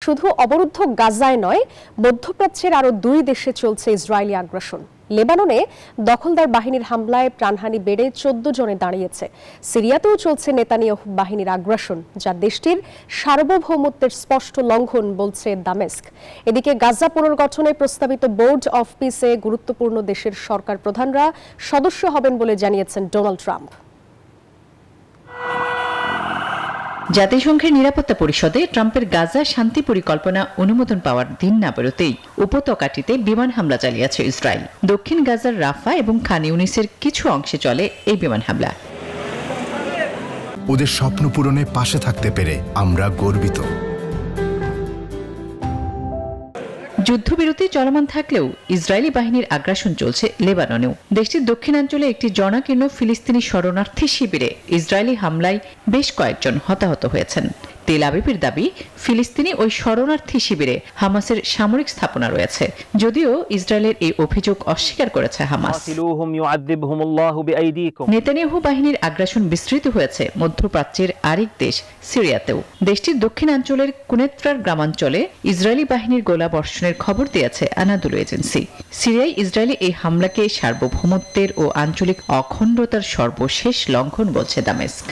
শুধু অবরুদ্ধ গাজায় নয়, মধ্যপ্রাচ্যের আরও 2 দেশে চলছে ইসরায়েলি আগ্রাসন। লেবাননে দখলদার বাহিনীর হামলায় প্রাণহানি বেড়ে 14 জনে দাঁড়িয়েছে। সিরিয়াতেও চলছে নেতানিয়াহু বাহিনীর আগ্রাসন, যা দেশটির সার্বভৌমত্বের স্পষ্ট লঙ্ঘন বলছে দামেস্ক। এদিকে গাজা পুনর্গঠনে প্রস্তাবিত বোর্ড অফ পিসে গুরুত্বপূর্ণ দেশের সরকার প্রধানরা সদস্য হবেন বলে জানিয়েছেন ডোনাল্ড ট্রাম্প। জাতিসংঘের নিরাপত্তা পরিষদে ট্রাম্পের গাজা শান্তি পরিকল্পনা অনুমোদন পাওয়ার দিন না বেরোতেই উপত্যকাটিতে বিমান হামলা চালিয়েছে ইসরায়েল। দক্ষিণ গাজার রাফা এবং খান ইউনিসের কিছু অংশে চলে এই বিমান হামলা। ওদের স্বপ্ন পূরণে পাশে থাকতে পেরে আমরা গর্বিত। যুদ্ধবিরতি চলমান থাকলেও ইসরায়েলি বাহিনীর আগ্রাসন চলছে লেবাননেও। দেশটির দক্ষিণাঞ্চলে একটি জনাকীর্ণ ফিলিস্তিনি শরণার্থী শিবিরে ইসরায়েলি হামলায় বেশ কয়েকজন হতাহত হয়েছেন। তেল আবিবের দাবি, ফিলিস্তিনি ওই শরণার্থী শিবিরে হামাসের সামরিক স্থাপনা রয়েছে, যদিও ইসরায়েলের এই অভিযোগ অস্বীকার করেছে হামাস। নেতানিয়াহু বাহিনীর আগ্রাসন বিস্তৃত হয়েছে মধ্যপ্রাচ্যের আরেক দেশ সিরিয়াতেও। দেশটির দক্ষিণাঞ্চলের কুনেত্রার গ্রামাঞ্চলে ইসরায়েলি বাহিনীর গোলাবর্ষণের খবর দিয়েছে আনাদুলু এজেন্সি। সিরিয়ায় ইসরায়েলি এই হামলাকে সার্বভৌমত্বের ও আঞ্চলিক অখণ্ডতার সর্বশেষ লঙ্ঘন বলছে দামেস্ক।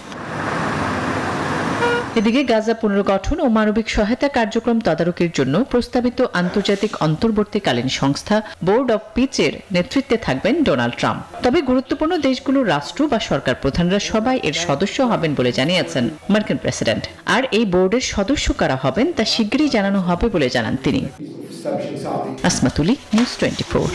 এদিকে গাজা পুনর্গঠন ও মানবিক সহায়তা কার্যক্রম তদারকির জন্য প্রস্তাবিত আন্তর্জাতিক অন্তর্বর্তীকালীন সংস্থা বোর্ড অব পিসের নেতৃত্বে থাকবেন ডোনাল্ড ট্রাম্প। তবে গুরুত্বপূর্ণ দেশগুলোর রাষ্ট্র বা সরকার প্রধানরা সবাই এর সদস্য হবেন বলে জানিয়েছেন মার্কিন প্রেসিডেন্ট। আর এই বোর্ডের সদস্য কারা হবেন তা শিগগিরই জানানো হবে বলে জানান তিনি। আসমাতুলি, নিউজ 24।